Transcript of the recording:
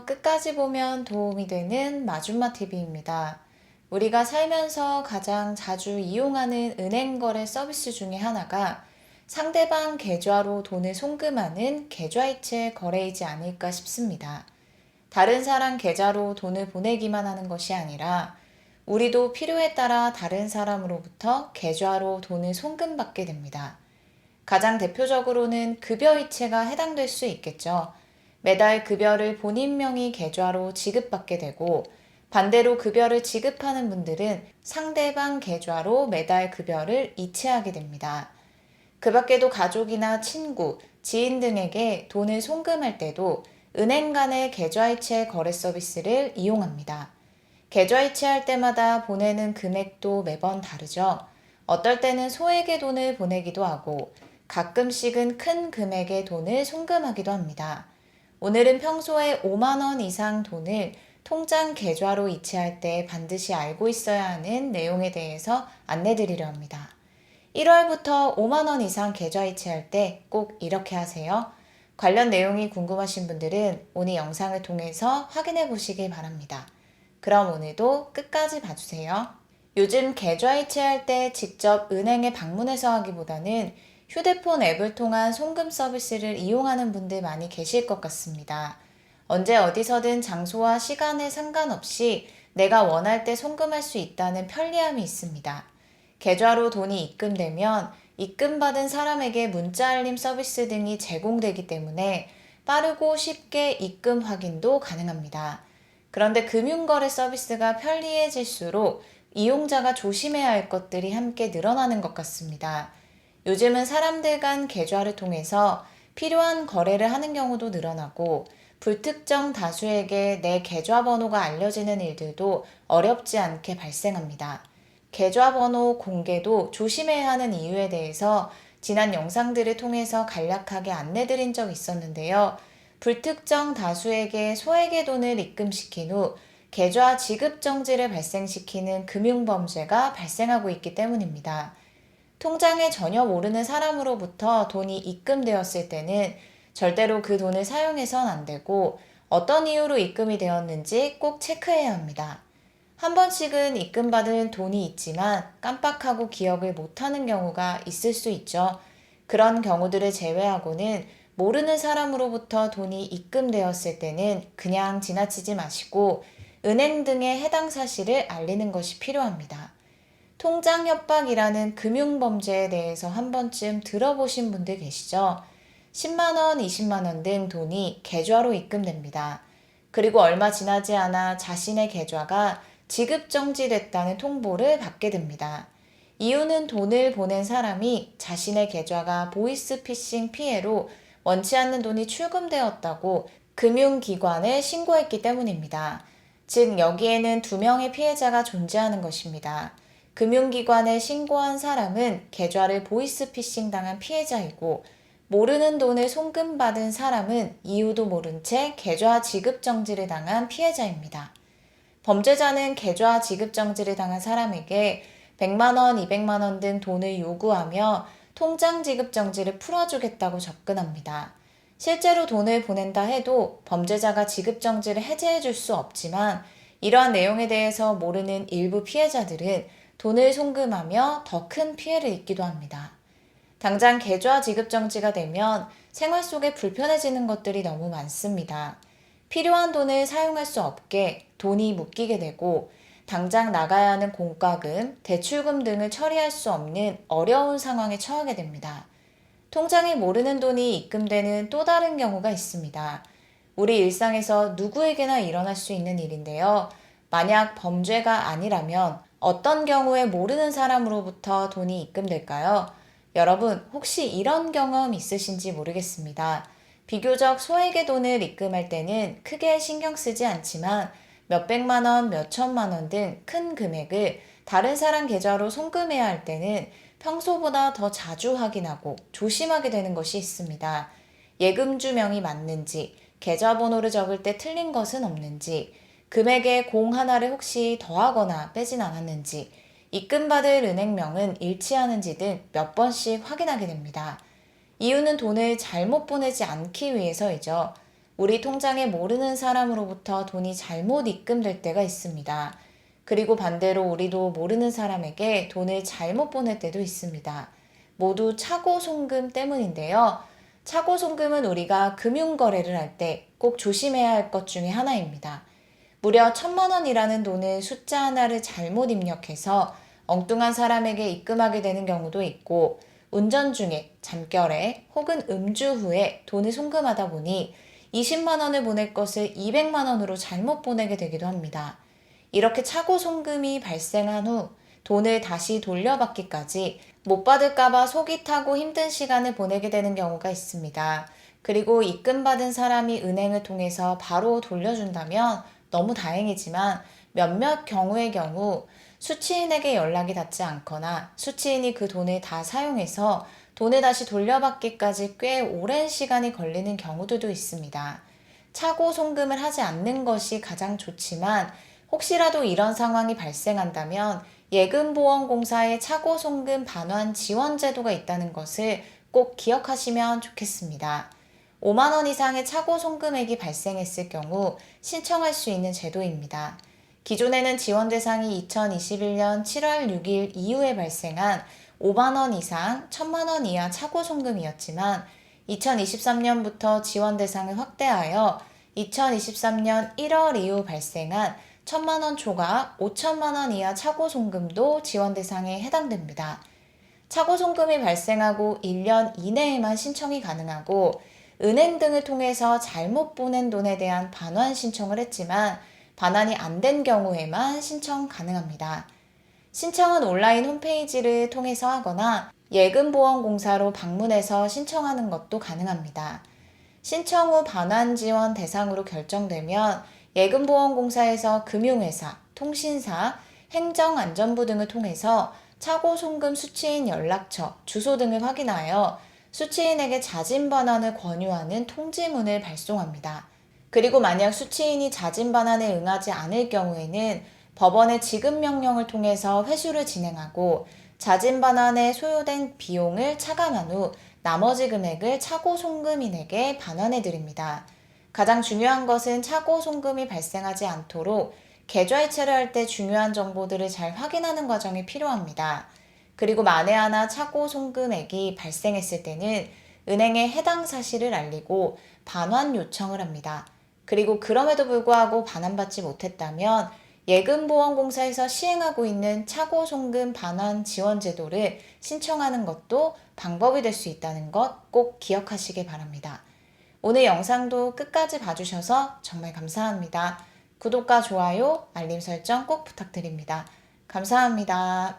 끝까지 보면 도움이 되는 마준마 TV입니다. 우리가 살면서 가장 자주 이용하는 은행 거래 서비스 중에 하나가 상대방 계좌로 돈을 송금하는 계좌이체 거래이지 않을까 싶습니다. 다른 사람 계좌로 돈을 보내기만 하는 것이 아니라 우리도 필요에 따라 다른 사람으로부터 계좌로 돈을 송금받게 됩니다. 가장 대표적으로는 급여이체가 해당될 수 있겠죠. 매달 급여를 본인 명의 계좌로 지급받게 되고 반대로 급여를 지급하는 분들은 상대방 계좌로 매달 급여를 이체하게 됩니다. 그 밖에도 가족이나 친구, 지인 등에게 돈을 송금할 때도 은행 간의 계좌이체 거래 서비스를 이용합니다. 계좌이체할 때마다 보내는 금액도 매번 다르죠. 어떨 때는 소액의 돈을 보내기도 하고 가끔씩은 큰 금액의 돈을 송금하기도 합니다. 오늘은 평소에 5만 원 이상 돈을 통장 계좌로 이체할 때 반드시 알고 있어야 하는 내용에 대해서 안내드리려 합니다. 1월부터 5만 원 이상 계좌 이체할 때 꼭 이렇게 하세요. 관련 내용이 궁금하신 분들은 오늘 영상을 통해서 확인해 보시길 바랍니다. 그럼 오늘도 끝까지 봐주세요. 요즘 계좌 이체할 때 직접 은행에 방문해서 하기보다는 휴대폰 앱을 통한 송금 서비스를 이용하는 분들 많이 계실 것 같습니다. 언제 어디서든 장소와 시간에 상관없이 내가 원할 때 송금할 수 있다는 편리함이 있습니다. 계좌로 돈이 입금되면 입금받은 사람에게 문자 알림 서비스 등이 제공되기 때문에 빠르고 쉽게 입금 확인도 가능합니다. 그런데 금융거래 서비스가 편리해질수록 이용자가 조심해야 할 것들이 함께 늘어나는 것 같습니다. 요즘은 사람들 간 계좌를 통해서 필요한 거래를 하는 경우도 늘어나고 불특정 다수에게 내 계좌번호가 알려지는 일들도 어렵지 않게 발생합니다. 계좌번호 공개도 조심해야 하는 이유에 대해서 지난 영상들을 통해서 간략하게 안내드린 적이 있었는데요. 불특정 다수에게 소액의 돈을 입금시킨 후 계좌 지급 정지를 발생시키는 금융범죄가 발생하고 있기 때문입니다. 통장에 전혀 모르는 사람으로부터 돈이 입금되었을 때는 절대로 그 돈을 사용해선 안 되고 어떤 이유로 입금이 되었는지 꼭 체크해야 합니다. 한 번씩은 입금받은 돈이 있지만 깜빡하고 기억을 못하는 경우가 있을 수 있죠. 그런 경우들을 제외하고는 모르는 사람으로부터 돈이 입금되었을 때는 그냥 지나치지 마시고 은행 등의 해당 사실을 알리는 것이 필요합니다. 통장 협박이라는 금융범죄에 대해서 한 번쯤 들어보신 분들 계시죠? 10만 원, 20만 원 등 돈이 계좌로 입금됩니다. 그리고 얼마 지나지 않아 자신의 계좌가 지급 정지됐다는 통보를 받게 됩니다. 이유는 돈을 보낸 사람이 자신의 계좌가 보이스피싱 피해로 원치 않는 돈이 출금되었다고 금융기관에 신고했기 때문입니다. 즉 여기에는 두 명의 피해자가 존재하는 것입니다. 금융기관에 신고한 사람은 계좌를 보이스피싱 당한 피해자이고 모르는 돈을 송금받은 사람은 이유도 모른 채 계좌 지급 정지를 당한 피해자입니다. 범죄자는 계좌 지급 정지를 당한 사람에게 100만 원, 200만 원 등 돈을 요구하며 통장 지급 정지를 풀어주겠다고 접근합니다. 실제로 돈을 보낸다 해도 범죄자가 지급 정지를 해제해 줄 수 없지만 이러한 내용에 대해서 모르는 일부 피해자들은 돈을 송금하며 더 큰 피해를 입기도 합니다. 당장 계좌 지급 정지가 되면 생활 속에 불편해지는 것들이 너무 많습니다. 필요한 돈을 사용할 수 없게 돈이 묶이게 되고 당장 나가야 하는 공과금, 대출금 등을 처리할 수 없는 어려운 상황에 처하게 됩니다. 통장에 모르는 돈이 입금되는 또 다른 경우가 있습니다. 우리 일상에서 누구에게나 일어날 수 있는 일인데요. 만약 범죄가 아니라면 어떤 경우에 모르는 사람으로부터 돈이 입금될까요? 여러분 혹시 이런 경험 있으신지 모르겠습니다. 비교적 소액의 돈을 입금할 때는 크게 신경 쓰지 않지만 몇백만 원, 몇천만 원 등 큰 금액을 다른 사람 계좌로 송금해야 할 때는 평소보다 더 자주 확인하고 조심하게 되는 것이 있습니다. 예금주명이 맞는지, 계좌번호를 적을 때 틀린 것은 없는지, 금액에 공 하나를 혹시 더하거나 빼진 않았는지, 입금받을 은행명은 일치하는지 등 몇 번씩 확인하게 됩니다. 이유는 돈을 잘못 보내지 않기 위해서이죠. 우리 통장에 모르는 사람으로부터 돈이 잘못 입금될 때가 있습니다. 그리고 반대로 우리도 모르는 사람에게 돈을 잘못 보낼 때도 있습니다. 모두 차고 송금 때문인데요. 차고 송금은 우리가 금융거래를 할 때 꼭 조심해야 할 것 중에 하나입니다. 무려 1,000만 원이라는 돈을 숫자 하나를 잘못 입력해서 엉뚱한 사람에게 입금하게 되는 경우도 있고, 운전 중에, 잠결에 혹은 음주 후에 돈을 송금하다 보니 20만 원을 보낼 것을 200만 원으로 잘못 보내게 되기도 합니다. 이렇게 차고 송금이 발생한 후 돈을 다시 돌려받기까지 못 받을까봐 속이 타고 힘든 시간을 보내게 되는 경우가 있습니다. 그리고 입금받은 사람이 은행을 통해서 바로 돌려준다면 너무 다행이지만, 몇몇 경우의 경우 수취인에게 연락이 닿지 않거나 수취인이 그 돈을 다 사용해서 돈을 다시 돌려받기까지 꽤 오랜 시간이 걸리는 경우들도 있습니다. 차고 송금을 하지 않는 것이 가장 좋지만, 혹시라도 이런 상황이 발생한다면 예금보험공사의 차고 송금 반환 지원 제도가 있다는 것을 꼭 기억하시면 좋겠습니다. 5만 원 이상의 차고 송금액이 발생했을 경우 신청할 수 있는 제도입니다. 기존에는 지원 대상이 2021년 7월 6일 이후에 발생한 5만 원 이상, 1,000만 원 이하 차고 송금이었지만, 2023년부터 지원 대상을 확대하여 2023년 1월 이후 발생한 1,000만 원 초과 5천만 원 이하 차고 송금도 지원 대상에 해당됩니다. 차고 송금이 발생하고 1년 이내에만 신청이 가능하고, 은행 등을 통해서 잘못 보낸 돈에 대한 반환 신청을 했지만 반환이 안 된 경우에만 신청 가능합니다. 신청은 온라인 홈페이지를 통해서 하거나 예금보험공사로 방문해서 신청하는 것도 가능합니다. 신청 후 반환 지원 대상으로 결정되면 예금보험공사에서 금융회사, 통신사, 행정안전부 등을 통해서 차고 송금 수취인 연락처, 주소 등을 확인하여 수취인에게 자진 반환을 권유하는 통지문을 발송합니다. 그리고 만약 수취인이 자진 반환에 응하지 않을 경우에는 법원의 지급 명령을 통해서 회수를 진행하고, 자진 반환에 소요된 비용을 차감한 후 나머지 금액을 차고 송금인에게 반환해 드립니다. 가장 중요한 것은 차고 송금이 발생하지 않도록 계좌이체를 할 때 중요한 정보들을 잘 확인하는 과정이 필요합니다. 그리고 만에 하나 차고 송금액이 발생했을 때는 은행에 해당 사실을 알리고 반환 요청을 합니다. 그리고 그럼에도 불구하고 반환받지 못했다면 예금보험공사에서 시행하고 있는 차고 송금 반환 지원 제도를 신청하는 것도 방법이 될 수 있다는 것 꼭 기억하시기 바랍니다. 오늘 영상도 끝까지 봐주셔서 정말 감사합니다. 구독과 좋아요, 알림 설정 꼭 부탁드립니다. 감사합니다.